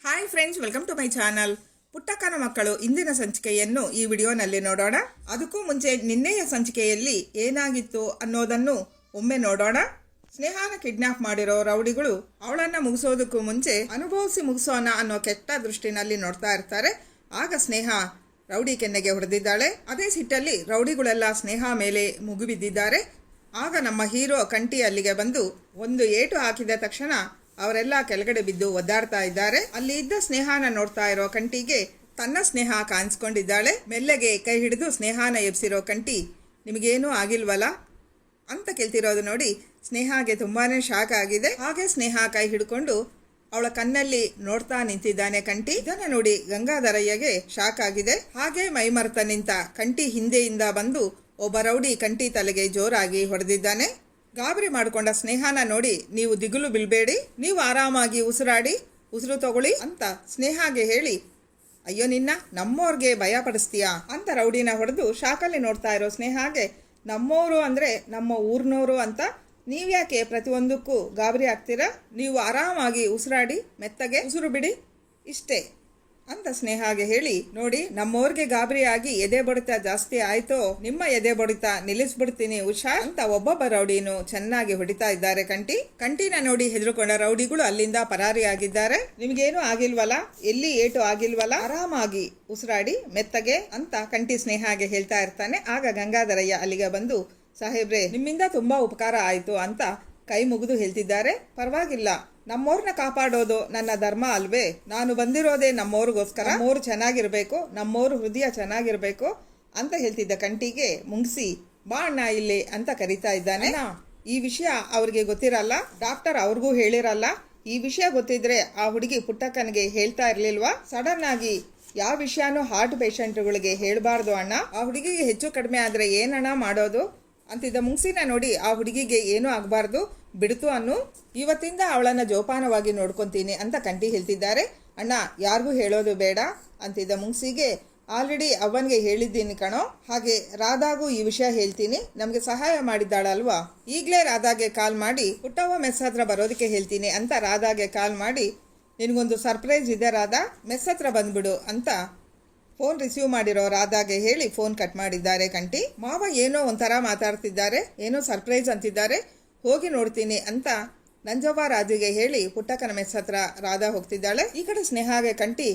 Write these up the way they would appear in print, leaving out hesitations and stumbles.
Hi friends, welcome to my channel. Puttakkana Makkalu ಇಂದಿನ ಸಂಚಿಕೆಯನ್ನು ಈ ವಿಡಿಯೋನಲ್ಲಿ ನೋಡೋಣ. ಅದಕ್ಕೂ ಮುಂಚೆ ನಿನ್ನೆಯ ಸಂಚಿಕೆಯಲ್ಲಿ ಏನಾಗಿತ್ತು ಅನ್ನೋದನ್ನು ಒಮ್ಮೆ ನೋಡೋಣ. ಸ್ನೇಹಾನ ಕಿಡ್ನಾಪ್ ಮಾಡಿರೋ ರೌಡಿಗಳು ಅವಳನ್ನ ಮುಗಿಸೋದಕ್ಕೂ ಮುಂಚೆ ಅನುಭವಿಸಿ ಮುಗಿಸೋಣ ಅನ್ನೋ ಕೆಟ್ಟ ದೃಷ್ಟಿನಲ್ಲಿ ನೋಡ್ತಾ ಇರ್ತಾರೆ. ಆಗ ಸ್ನೇಹ ರೌಡಿ ಕೆನ್ನೆಗೆ ಹೊಡೆದಿದ್ದಾಳೆ. ಅದೇ ಸಿಟ್ಟಲ್ಲಿ ರೌಡಿಗಳೆಲ್ಲ ಸ್ನೇಹ ಮೇಲೆ ಮುಗಿಬಿದ್ದಿದ್ದಾರೆ. ಆಗ ನಮ್ಮ ಹೀರೋ ಕಂಟಿ ಅಲ್ಲಿಗೆ ಬಂದು ಒಂದು ಏಟು ಹಾಕಿದ ತಕ್ಷಣ ಅವರೆಲ್ಲ ಕೆಳಗಡೆ ಬಿದ್ದು ಒದ್ದಾಡ್ತಾ ಇದ್ದಾರೆ. ಅಲ್ಲಿ ಇದ್ದ ಸ್ನೇಹಾನ ನೋಡ್ತಾ ಇರೋ ಕಂಟಿಗೆ ತನ್ನ ಸ್ನೇಹ ಕಾಣಿಸ್ಕೊಂಡಿದ್ದಾಳೆ. ಮೆಲ್ಲಗೆ ಕೈ ಹಿಡಿದು ಸ್ನೇಹಾನ ಎಬ್ಸಿರೋ ಕಂಟಿ, ನಿಮಗೇನೂ ಆಗಿಲ್ವಲ್ಲ ಅಂತ ಕೇಳ್ತಿರೋದು ನೋಡಿ ಸ್ನೇಹಾಗೆ ತುಂಬಾನೇ ಶಾಕ್ ಆಗಿದೆ. ಹಾಗೆ ಸ್ನೇಹ ಕೈ ಹಿಡ್ಕೊಂಡು ಅವಳ ಕಣ್ಣಲ್ಲಿ ನೋಡ್ತಾ ನಿಂತಿದ್ದಾನೆ ಕಂಟಿ. ಇದನ್ನ ನೋಡಿ ಗಂಗಾಧರಯ್ಯಗೆ ಶಾಕ್ ಆಗಿದೆ. ಹಾಗೆ ಮೈಮರೆತ ನಿಂತ ಕಂಟಿ ಹಿಂದೆಯಿಂದ ಬಂದು ಒಬ್ಬ ರೌಡಿ ಕಂಟಿ ತಲೆಗೆ ಜೋರಾಗಿ ಹೊಡೆದಿದ್ದಾನೆ. ಗಾಬರಿ ಮಾಡಿಕೊಂಡ ಸ್ನೇಹನ ನೋಡಿ, ನೀವು ದಿಗುಲು ಬೀಳ್ಬೇಡಿ, ನೀವು ಆರಾಮಾಗಿ ಉಸಿರು ತಗೊಳ್ಳಿ ಅಂತ ಸ್ನೇಹಾಗೆ ಹೇಳಿ, ಅಯ್ಯೋ ನಿನ್ನ ನಮ್ಮೋರ್ಗೆ ಭಯ ಪಡಿಸ್ತೀಯಾ ಅಂತ ರೌಡಿನ ಹೊಡೆದು ಶಾಕಲ್ಲಿ ನೋಡ್ತಾ ಇರೋ ಸ್ನೇಹಾಗೆ, ನಮ್ಮೋರು ಅಂದ್ರೆ ನಮ್ಮ ಊರ್ನೋರು ಅಂತ ನೀವ್ಯಾಕೆ ಪ್ರತಿಯೊಂದಕ್ಕೂ ಗಾಬರಿ ಆಗ್ತೀರಾ? ನೀವು ಆರಾಮಾಗಿ ಉಸಿರಾಡಿ, ಮೆತ್ತಗೆ ಉಸಿರು ಬಿಡಿ, ಇಷ್ಟೇ ಅಂತ ಸ್ನೇಹಾಗೆ ಹೇಳಿ, ನೋಡಿ ನಮ್ಮೋರ್ಗೆ ಗಾಬರಿ ಆಗಿ ಎದೆ ಬಡಿತ ಜಾಸ್ತಿ ಆಯ್ತೋ, ನಿಮ್ಮ ಎದೆ ಬಡಿತ ನಿಲ್ಲಿಸ್ಬಿಡ್ತೀನಿ ಹುಷಾರ್ ಅಂತ ಒಬ್ಬೊಬ್ಬ ರೌಡಿನು ಚೆನ್ನಾಗಿ ಹೊಡಿತಾ ಇದ್ದಾರೆ. ಕಂಟಿನ ನೋಡಿ ಹೆದರ್ಕೊಂಡ ರೌಡಿಗಳು ಅಲ್ಲಿಂದ ಪರಾರಿಯಾಗಿದ್ದಾರೆ. ನಿಮ್ಗೇನು ಆಗಿಲ್ವಲ್ಲ, ಎಲ್ಲಿ ಏಟು ಆಗಿಲ್ವಲ್ಲ, ಆರಾಮಾಗಿ ಉಸಿರಾಡಿ ಮೆತ್ತಗೆ ಅಂತ ಕಂಟಿ ಸ್ನೇಹಾಗೆ ಹೇಳ್ತಾ ಇರ್ತಾನೆ. ಆಗ ಗಂಗಾಧರಯ್ಯ ಅಲ್ಲಿಗೆ ಬಂದು, ಸಾಹೇಬ್ರೆ ನಿಮ್ಮಿಂದ ತುಂಬಾ ಉಪಕಾರ ಆಯ್ತು ಅಂತ ಕೈ ಮುಗಿದು ಹೇಳ್ತಿದ್ದಾರೆ. ಪರವಾಗಿಲ್ಲ, ನಮ್ಮೋರ್ನ ಕಾಪಾಡೋದು ನನ್ನ ಧರ್ಮ ಅಲ್ವೇ? ನಾನು ಬಂದಿರೋದೇ ನಮ್ಮೋರ್ಗೋಸ್ಕರ. ನಮ್ಮೋರು ಚೆನ್ನಾಗಿರ್ಬೇಕು, ನಮ್ಮೋರು ಹೃದಯ ಚೆನ್ನಾಗಿರ್ಬೇಕು ಅಂತ ಹೇಳ್ತಿದ್ದ ಕಂಟಿಗೆ ಮುಂಗಿಸಿ, ಬಾ ಅಣ್ಣ ಇಲ್ಲಿ ಅಂತ ಕರೀತಾ ಇದ್ದಾನೆ. ಈ ವಿಷಯ ಅವ್ರಿಗೆ ಗೊತ್ತಿರಲ್ಲ, ಡಾಕ್ಟರ್ ಅವ್ರಿಗೂ ಹೇಳಿರಲ್ಲ. ಈ ವಿಷಯ ಗೊತ್ತಿದ್ರೆ ಆ ಹುಡುಗಿ ಪುಟ್ಟಕ್ಕನಿಗೆ ಹೇಳ್ತಾ ಇರ್ಲಿಲ್ವಾ? ಸಡನ್ ಆಗಿ ಯಾವ ವಿಷಯನೂ ಹಾರ್ಟ್ ಪೇಷಂಟ್ಗಳಿಗೆ ಹೇಳ್ಬಾರ್ದು ಅಣ್ಣ. ಆ ಹುಡುಗಿಗೆ ಹೆಚ್ಚು ಕಡಿಮೆ ಆದ್ರೆ ಏನಣ್ಣ ಮಾಡೋದು ಅಂತಿದ್ದ ಮುಂಗ್ಸಿನ ನೋಡಿ, ಆ ಹುಡುಗಿಗೆ ಏನೂ ಆಗಬಾರ್ದು ಬಿಡ್ತು ಅನ್ನು, ಇವತ್ತಿಂದ ಅವಳನ್ನ ಜೋಪಾನವಾಗಿ ನೋಡ್ಕೊಂತೀನಿ ಅಂತ ಕಂಟಿ ಹೇಳ್ತಿದ್ದಾರೆ. ಅಣ್ಣ ಯಾರಿಗೂ ಹೇಳೋದು ಬೇಡ ಅಂತಿದ್ದ ಮುಂಗ್ಸಿಗೆ, ಆಲ್ರೆಡಿ ಅವನ್ಗೆ ಹೇಳಿದ್ದೀನಿ ಕಣೋ, ಹಾಗೆ ರಾಧಾಗೂ ಈ ವಿಷಯ ಹೇಳ್ತೀನಿ, ನಮ್ಗೆ ಸಹಾಯ ಮಾಡಿದ್ದಾಳಲ್ವಾ, ಈಗಲೇ ರಾಧಾಗೆ ಕಾಲ್ ಮಾಡಿ ಪುಟ್ಟವ್ವ ಮೆಸ್ ಹತ್ರ ಬರೋದಕ್ಕೆ ಹೇಳ್ತೀನಿ ಅಂತ ರಾಧಾಗೆ ಕಾಲ್ ಮಾಡಿ, ನಿನಗೊಂದು ಸರ್ಪ್ರೈಸ್ ಇದೆ ರಾಧಾ, ಮೆಸ್ ಹತ್ರ ಬಂದ್ಬಿಡು ಅಂತ ಫೋನ್ ರಿಸೀವ್ ಮಾಡಿರೋ ರಾಧಾಗೆ ಹೇಳಿ ಫೋನ್ ಕಟ್ ಮಾಡಿದ್ದಾರೆ ಕಂಟಿ. ಮಾವ ಏನೋ ಒಂಥರ ಮಾತಾಡ್ತಿದ್ದಾರೆ, ಏನೋ ಸರ್ಪ್ರೈಸ್ ಅಂತಿದ್ದಾರೆ, ಹೋಗಿ ನೋಡ್ತೀನಿ ಅಂತ ನಂಜವ್ವ ರಾಧಿಗೆ ಹೇಳಿ ಪುಟ್ಟಕ್ಕನ ಮೆಸ್ ಹತ್ರ ರಾಧಾ ಹೋಗ್ತಿದ್ದಾಳೆ. ಈ ಕಡೆ ಸ್ನೇಹಾಗೆ ಕಂಟಿ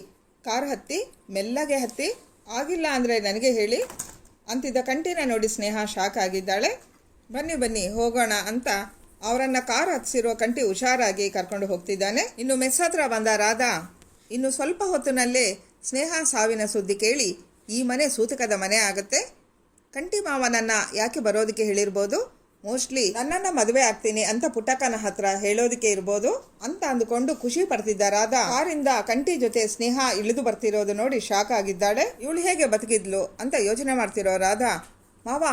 ಕಾರ್ ಹತ್ತಿ ಮೆಲ್ಲಗೆ ಹತ್ತಿ, ಆಗಿಲ್ಲ ಅಂದ್ರೆ ನನಗೆ ಹೇಳಿ ಅಂತಿದ್ದ ಕಂಟಿನ ನೋಡಿ ಸ್ನೇಹ ಶಾಕ್ ಆಗಿದ್ದಾಳೆ. ಬನ್ನಿ ಬನ್ನಿ ಹೋಗೋಣ ಅಂತ ಅವರನ್ನ ಕಾರ್ ಹತ್ತಿಸಿರೋ ಕಂಟಿ ಹುಷಾರಾಗಿ ಕರ್ಕೊಂಡು ಹೋಗ್ತಿದ್ದಾನೆ. ಇನ್ನು ಮೆಸ್ ಹತ್ರ ಬಂದ ರಾಧಾ ಇನ್ನು ಸ್ವಲ್ಪ ಹೊತ್ತಿನಲ್ಲೇ ಸ್ನೇಹ ಸಾವಿನ ಸುದ್ದಿ ಕೇಳಿ, ಈ ಮನೆ ಸೂತಕದ ಮನೆ ಆಗುತ್ತೆ, ಕಂಟಿ ಮಾವನನ್ನ ಯಾಕೆ ಬರೋದಕ್ಕೆ ಹೇಳಿರ್ಬೋದು, ಮೋಸ್ಟ್ಲಿ ನನ್ನನ್ನ ಮದುವೆ ಆಗ್ತೀನಿ ಅಂತ ಪುಟ್ಟಕ್ಕನ ಹತ್ರ ಹೇಳೋದಕ್ಕೆ ಇರ್ಬೋದು ಅಂತ ಅಂದುಕೊಂಡು ಖುಷಿ ಪಡ್ತಿದ್ದ ರಾಧಾ ಕಾರಿಂದ ಕಂಟಿ ಜೊತೆ ಸ್ನೇಹ ಇಳಿದು ಬರ್ತಿರೋದು ನೋಡಿ ಶಾಕ್ ಆಗಿದ್ದಾಳೆ. ಇವಳು ಹೇಗೆ ಬದುಕಿದ್ಲು ಅಂತ ಯೋಚನೆ ಮಾಡ್ತಿರೋ ರಾಧಾ, ಮಾವ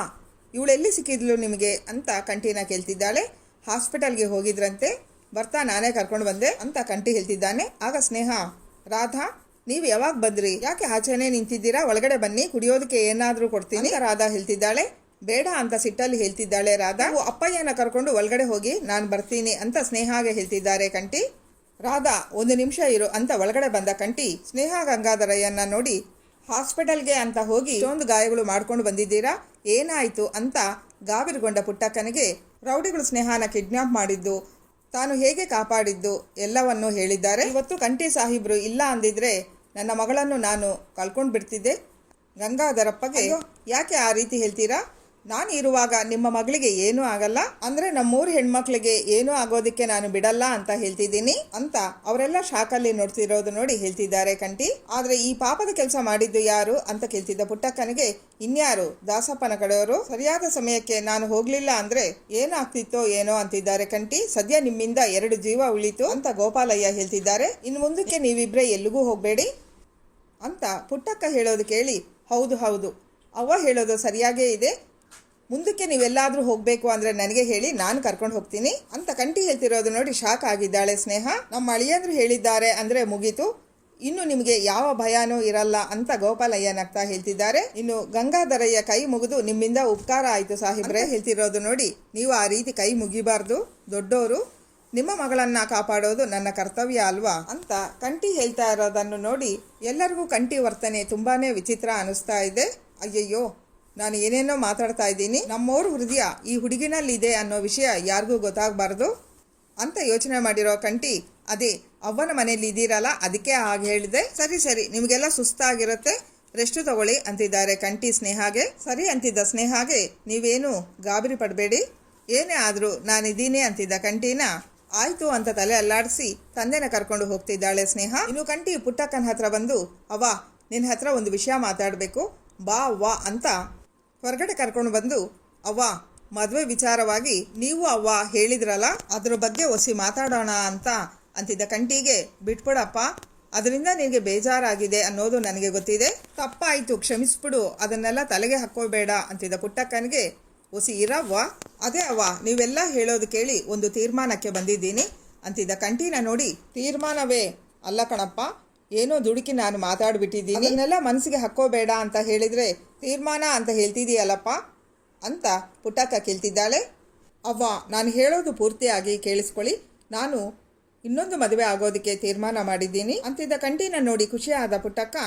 ಇವಳೆಲ್ಲಿ ಸಿಕ್ಕಿದ್ಲು ನಿಮಗೆ ಅಂತ ಕಂಟಿನ ಕೇಳ್ತಿದ್ದಾಳೆ. ಹಾಸ್ಪಿಟಲ್ಗೆ ಹೋಗಿದ್ರಂತೆ, ಬರ್ತಾ ನಾನೇ ಕರ್ಕೊಂಡು ಬಂದೆ ಅಂತ ಕಂಟಿ ಹೇಳ್ತಿದ್ದಾನೆ. ಆಗ ಸ್ನೇಹ, ರಾಧಾ ನೀವು ಯಾವಾಗ ಬಂದ್ರಿ, ಯಾಕೆ ಆಚೆನೆ ನಿಂತಿದ್ದೀರಾ, ಒಳಗಡೆ ಬನ್ನಿ ಕುಡಿಯೋದಕ್ಕೆ ಏನಾದ್ರೂ ಕೊಡ್ತೀನಿ ರಾಧಾ ಹೇಳ್ತಿದ್ದಾಳೆ. ಬೇಡ ಅಂತ ಸಿಟ್ಟಲ್ಲಿ ಹೇಳ್ತಿದ್ದಾಳೆ ರಾಧಾ. ಅಪ್ಪಯ್ಯನ ಕರ್ಕೊಂಡು ಒಳಗಡೆ ಹೋಗಿ ನಾನು ಬರ್ತೀನಿ ಅಂತ ಸ್ನೇಹಾಗೆ ಹೇಳ್ತಿದ್ದಾರೆ ಕಂಟಿ. ರಾಧಾ ಒಂದು ನಿಮಿಷ ಇರು ಅಂತ ಒಳಗಡೆ ಬಂದ ಕಂಟಿ ಸ್ನೇಹ ಗಂಗಾಧರಯ್ಯನ ನೋಡಿ, ಹಾಸ್ಪಿಟಲ್ಗೆ ಅಂತ ಹೋಗಿ ಇಷ್ಟೊಂದು ಗಾಯಗಳು ಮಾಡ್ಕೊಂಡು ಬಂದಿದ್ದೀರಾ, ಏನಾಯ್ತು ಅಂತ ಗಾಬರಿಗೊಂಡ ಪುಟ್ಟಕ್ಕನಿಗೆ ರೌಡಿಗಳು ಸ್ನೇಹಾನ ಕಿಡ್ನಾಪ್ ಮಾಡಿದ್ದು, ತಾನು ಹೇಗೆ ಕಾಪಾಡಿದ್ದು ಎಲ್ಲವನ್ನೂ ಹೇಳಿದ್ದಾರೆ. ಇವತ್ತು ಕಂಟಿ ಸಾಹಿಬ್ರು ಇಲ್ಲ ಅಂದಿದ್ರೆ ನನ್ನ ಮಗಳನ್ನು ನಾನು ಕಳ್ಕೊಂಡು ಬಿಡ್ತಿದ್ದೆ. ಗಂಗಾಧರಪ್ಪಗೆ ಯಾಕೆ ಆ ರೀತಿ ಹೇಳ್ತೀರಾ, ನಾನು ಇರುವಾಗ ನಿಮ್ಮ ಮಗಳಿಗೆ ಏನೂ ಆಗಲ್ಲ ಅಂದ್ರೆ ನಮ್ಮೂರು ಹೆಣ್ಮಕ್ಳಿಗೆ ಏನೂ ಆಗೋದಕ್ಕೆ ನಾನು ಬಿಡಲ್ಲ ಅಂತ ಹೇಳ್ತಿದ್ದೀನಿ ಅಂತ ಅವರೆಲ್ಲ ಶಾಕಲ್ಲಿ ನೋಡ್ತಿರೋದು ನೋಡಿ ಹೇಳ್ತಿದ್ದಾರೆ ಕಂಟಿ. ಆದ್ರೆ ಈ ಪಾಪದ ಕೆಲಸ ಮಾಡಿದ್ದು ಯಾರು ಅಂತ ಕೇಳ್ತಿದ್ದ ಪುಟ್ಟಕ್ಕನಿಗೆ, ಇನ್ಯಾರು ದಾಸಪ್ಪನ ಕಡೆಯವರು, ಸರಿಯಾದ ಸಮಯಕ್ಕೆ ನಾನು ಹೋಗ್ಲಿಲ್ಲ ಅಂದ್ರೆ ಏನಾಗ್ತಿತ್ತೋ ಏನೋ ಅಂತಿದ್ದಾರೆ ಕಂಟಿ. ಸದ್ಯ ನಿಮ್ಮಿಂದ 2 ಜೀವ ಉಳಿತು ಅಂತ ಗೋಪಾಲಯ್ಯ ಹೇಳ್ತಿದ್ದಾರೆ. ಇನ್ನು ಮುಂದಕ್ಕೆ ನೀವಿಬ್ರೆ ಎಲ್ಲಿಗೂ ಹೋಗ್ಬೇಡಿ ಅಂತ ಪುಟ್ಟಕ್ಕ ಹೇಳೋದು ಕೇಳಿ, ಹೌದು ಹೌದು ಅವ್ವ ಹೇಳೋದು ಸರಿಯಾಗೇ ಇದೆ, ಮುಂದಕ್ಕೆ ನೀವೆಲ್ಲಾದ್ರೂ ಹೋಗ್ಬೇಕು ಅಂದ್ರೆ ನನಗೆ ಹೇಳಿ, ನಾನು ಕರ್ಕೊಂಡು ಹೋಗ್ತೀನಿ ಅಂತ ಕಂಟಿ ಹೇಳ್ತಿರೋದು ನೋಡಿ ಶಾಕ್ ಆಗಿದ್ದಾಳೆ ಸ್ನೇಹ. ನಮ್ಮ ಅಳಿಯಂದ್ರು ಹೇಳಿದ್ದಾರೆ ಅಂದ್ರೆ ಮುಗೀತು, ಇನ್ನು ನಿಮಗೆ ಯಾವ ಭಯನೂ ಇರಲ್ಲ ಅಂತ ಗೋಪಾಲಯ್ಯ ನಗ್ತಾ ಹೇಳ್ತಿದ್ದಾರೆ. ಇನ್ನು ಗಂಗಾಧರಯ್ಯ ಕೈ ಮುಗಿದು, ನಿಮ್ಮಿಂದ ಉಪಕಾರ ಆಯ್ತು ಸಾಹೇಬ್ರೆ ಹೇಳ್ತಿರೋದು ನೋಡಿ, ನೀವು ಆ ರೀತಿ ಕೈ ಮುಗಿಬಾರ್ದು, ದೊಡ್ಡೋರು ನಿಮ್ಮ ಮಗಳನ್ನ ಕಾಪಾಡೋದು ನನ್ನ ಕರ್ತವ್ಯ ಅಲ್ವಾ ಅಂತ ಕಂಟಿ ಹೇಳ್ತಾ ಇರೋದನ್ನು ನೋಡಿ ಎಲ್ಲರಿಗೂ ಕಂಟಿ ವರ್ತನೆ ತುಂಬಾನೇ ವಿಚಿತ್ರ ಅನಿಸ್ತಾ ಇದೆ. ಅಯ್ಯಯ್ಯೋ, ನಾನು ಏನೇನೋ ಮಾತಾಡ್ತಾ ಇದ್ದೀನಿ, ನಮ್ಮೋರ್ ಹೃದಯ ಈ ಹುಡುಗಿನಲ್ಲಿದೆ ಅನ್ನೋ ವಿಷಯ ಯಾರಿಗೂ ಗೊತ್ತಾಗಬಾರ್ದು ಅಂತ ಯೋಚನೆ ಮಾಡಿರೋ ಕಂಟಿ, ಅದೇ ಅವ್ವನ ಮನೇಲಿ ಇದ್ದೀರಲ್ಲ ಅದಕ್ಕೆ ಹಾಗೆ ಹೇಳಿದೆ. ಸರಿ ನಿಮಗೆಲ್ಲ ಸುಸ್ತಾಗಿರುತ್ತೆ, ರೆಸ್ಟ್ ತಗೊಳ್ಳಿ ಅಂತಿದ್ದಾರೆ ಕಂಟಿ ಸ್ನೇಹಾಗೆ. ಸರಿ ಅಂತಿದ್ದ ಸ್ನೇಹಾಗೆ, ನೀವೇನು ಗಾಬರಿ ಪಡಬೇಡಿ, ಏನೇ ಆದರೂ ನಾನಿದ್ದೀನಿ ಅಂತಿದ್ದ ಕಂಟಿನ ಆಯ್ತು ಅಂತ ತಲೆ ಅಲ್ಲಾಡಿಸಿ ತಂದೆನ ಕರ್ಕೊಂಡು ಹೋಗ್ತಿದ್ದಾಳೆ ಸ್ನೇಹ. ಇನ್ನು ಕಂಟಿ ಪುಟ್ಟಕ್ಕನ ಹತ್ರ ಬಂದು, ಅವ್ವ ನಿನ್ನ ಹತ್ರ ಒಂದು ವಿಷಯ ಮಾತಾಡಬೇಕು ಬಾ ಅವ್ವ ಅಂತ ಹೊರಗಡೆ ಕರ್ಕೊಂಡು ಬಂದು, ಅವ್ವ ಮದುವೆ ವಿಚಾರವಾಗಿ ನೀವು ಅವ್ವ ಹೇಳಿದ್ರಲ್ಲ ಅದ್ರ ಬಗ್ಗೆ ಒಸಿ ಮಾತಾಡೋಣ ಅಂತಿದ್ದ ಕಂಟಿಗೆ, ಬಿಟ್ಬಿಡಪ್ಪ, ಅದರಿಂದ ನಿನಗೆ ಬೇಜಾರಾಗಿದೆ ಅನ್ನೋದು ನನಗೆ ಗೊತ್ತಿದೆ, ತಪ್ಪಾಯಿತು ಕ್ಷಮಿಸ್ಬಿಡು, ಅದನ್ನೆಲ್ಲ ತಲೆಗೆ ಹಾಕೋಬೇಡ ಅಂತಿದ್ದ ಪುಟ್ಟಕ್ಕನಿಗೆ, ಒಸಿ ಇರವ್ವ, ಅದೇ ಅವ್ವ ನೀವೆಲ್ಲ ಹೇಳೋದು ಕೇಳಿ ಒಂದು ತೀರ್ಮಾನಕ್ಕೆ ಬಂದಿದ್ದೀನಿ ಅಂತಿದ್ದ ಕಂಟಿನ ನೋಡಿ, ತೀರ್ಮಾನವೇ ಅಲ್ಲ ಕಣಪ್ಪ, ಏನೋ ದುಡುಕಿ ನಾನು ಮಾತಾಡ್ಬಿಟ್ಟಿದ್ದೀನಿ, ಅದನ್ನೆಲ್ಲ ಮನಸ್ಸಿಗೆ ಹಾಕೋಬೇಡ ಅಂತ ಹೇಳಿದ್ರೆ ತೀರ್ಮಾನ ಅಂತ ಹೇಳ್ತಿದೀಯಲ್ಲಪ್ಪ ಅಂತ ಪುಟ್ಟಕ್ಕ ಕೇಳ್ತಿದ್ದಾಳೆ. ಅವ್ವ ನಾನು ಹೇಳೋದು ಪೂರ್ತಿಯಾಗಿ ಕೇಳಿಸ್ಕೊಳ್ಳಿ, ನಾನು ಇನ್ನೊಂದು ಮದುವೆ ಆಗೋದಕ್ಕೆ ತೀರ್ಮಾನ ಮಾಡಿದ್ದೀನಿ ಅಂತಿದ್ದ ಕಂಟಿನ ನೋಡಿ ಖುಷಿಯಾದ ಪುಟ್ಟಕ್ಕ,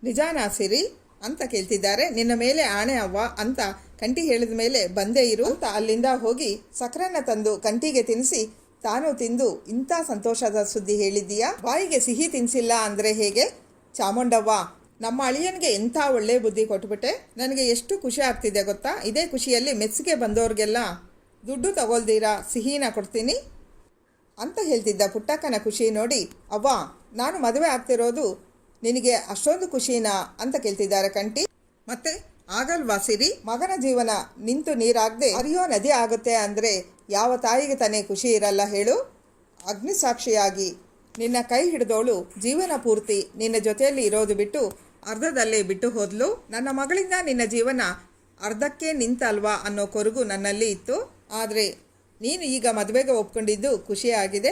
ನಿಜಾನಾ ಸಿರಿ ಅಂತ ಕೇಳ್ತಿದ್ದಾರೆ. ನಿನ್ನ ಮೇಲೆ ಆಣೆ ಅವ್ವ ಅಂತ ಕಂಟಿ ಹೇಳಿದ ಮೇಲೆ ಬಂದೇ ಇರು ಅಂತ ಅಲ್ಲಿಂದ ಹೋಗಿ ಸಕ್ಕರೆನ ತಂದು ಕಂಟಿಗೆ ತಿನ್ನಿಸಿ ತಾನು ತಿಂದು ಇಂಥ ಸಂತೋಷದ ಸುದ್ದಿ ಹೇಳಿದ್ದೀಯಾ, ಬಾಯಿಗೆ ಸಿಹಿ ತಿನ್ಸಿಲ್ಲ ಅಂದರೆ ಹೇಗೆ ಚಾಮುಂಡವ್ವ, ನಮ್ಮ ಅಳಿಯನಿಗೆ ಎಂಥ ಒಳ್ಳೆ ಬುದ್ಧಿ ಕೊಟ್ಬಿಟ್ಟೆ, ನನಗೆ ಎಷ್ಟು ಖುಷಿ ಆಗ್ತಿದೆ ಗೊತ್ತಾ, ಇದೇ ಖುಷಿಯಲ್ಲಿ ಮೆಚ್ಚಿಗೆ ಬಂದವ್ರಿಗೆಲ್ಲ ದುಡ್ಡು ತಗೊಳ್ದೀರಾ ಸಿಹಿನ ಕೊಡ್ತೀನಿ ಅಂತ ಹೇಳ್ತಿದ್ದ ಪುಟ್ಟಕ್ಕನ ಖುಷಿ ನೋಡಿ, ಅವ್ವ ನಾನು ಮದುವೆ ಆಗ್ತಿರೋದು ನಿನಗೆ ಅಷ್ಟೊಂದು ಖುಷಿನಾ ಅಂತ ಕೇಳ್ತಿದ್ದಾರೆ ಕಂಟಿ. ಮತ್ತೆ ಆಗಲ್ವಾ ಸಿರಿ, ಮಗನ ಜೀವನ ನಿಂತು ನೀರಾಗದೆ ಹರಿಯೋ ನದಿ ಆಗುತ್ತೆ ಅಂದರೆ ಯಾವ ತಾಯಿಗೆ ತಾನೇ ಖುಷಿ ಇರಲ್ಲ ಹೇಳು, ಅಗ್ನಿಸಾಕ್ಷಿಯಾಗಿ ನಿನ್ನ ಕೈ ಹಿಡಿದೋಳು ಜೀವನ ಪೂರ್ತಿ ನಿನ್ನ ಜೊತೆಯಲ್ಲಿ ಇರೋದು ಬಿಟ್ಟು ಅರ್ಧದಲ್ಲೇ ಬಿಟ್ಟು ಹೋದ್ಲು, ನನ್ನ ಮಗಳಿಂದ ನಿನ್ನ ಜೀವನ ಅರ್ಧಕ್ಕೆ ನಿಂತಲ್ವಾ ಅನ್ನೋ ಕೊರಗು ನನ್ನಲ್ಲಿ ಇತ್ತು, ಆದರೆ ನೀನು ಈಗ ಮದುವೆಗೆ ಒಪ್ಕೊಂಡಿದ್ದು ಖುಷಿಯಾಗಿದೆ,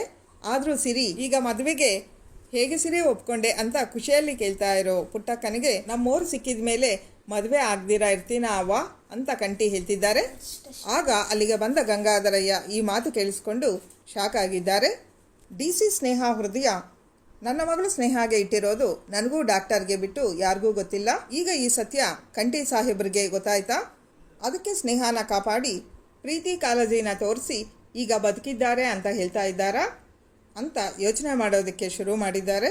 ಆದರೂ ಸಿರಿ ಈಗ ಮದುವೆಗೆ ಹೇಗೆ ಸಿರಿ ಒಪ್ಕೊಂಡೆ ಅಂತ ಖುಷಿಯಲ್ಲಿ ಕೇಳ್ತಾ ಇರೋ ಪುಟ್ಟಕ್ಕನಿಗೆ, ನಮ್ಮೋರು ಸಿಕ್ಕಿದ ಮೇಲೆ ಮದುವೆ ಆಗ್ದಿರಾ ಇರ್ತೀನ ಅವ್ವ ಅಂತ ಕಂಟಿ ಹೇಳ್ತಿದ್ದಾರೆ. ಆಗ ಅಲ್ಲಿಗೆ ಬಂದ ಗಂಗಾಧರಯ್ಯ ಈ ಮಾತು ಕೇಳಿಸ್ಕೊಂಡು ಶಾಕ್ ಆಗಿದ್ದಾರೆ. DC ಸ್ನೇಹ ಹೃದಯ ನನ್ನ ಮಗಳು ಸ್ನೇಹಾಗೆ ಇಟ್ಟಿರೋದು ನನಗೂ ಡಾಕ್ಟರ್ಗೆ ಬಿಟ್ಟು ಯಾರಿಗೂ ಗೊತ್ತಿಲ್ಲ, ಈಗ ಈ ಸತ್ಯ ಕಂಟಿ ಸಾಹೇಬ್ರಿಗೆ ಗೊತ್ತಾಯ್ತಾ, ಅದಕ್ಕೆ ಸ್ನೇಹನ ಕಾಪಾಡಿ ಪ್ರೀತಿ ಕಾಳಜಿನ ತೋರಿಸಿ ಈಗ ಬದುಕಿದ್ದಾರೆ ಅಂತ ಹೇಳ್ತಾ ಇದ್ದಾರಾ ಅಂತ ಯೋಚನೆ ಮಾಡೋದಕ್ಕೆ ಶುರು ಮಾಡಿದ್ದಾರೆ.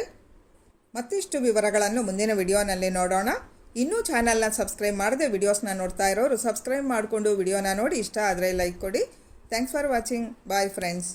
ಮತ್ತಿಷ್ಟು ವಿವರಗಳನ್ನು ಮುಂದಿನ ವಿಡಿಯೋನಲ್ಲಿ ನೋಡೋಣ. ಇನ್ನೂ ಚಾನಲ್ನ ಸಬ್ಸ್ಕ್ರೈಬ್ ಮಾಡದೆ ವಿಡಿಯೋಸ್ನ ನೋಡ್ತಾ ಇರೋರು ಸಬ್ಸ್ಕ್ರೈಬ್ ಮಾಡಿಕೊಂಡು ವಿಡಿಯೋನ ನೋಡಿ ಇಷ್ಟ ಆದರೆ ಲೈಕ್ ಕೊಡಿ. Thanks for watching. Bye friends.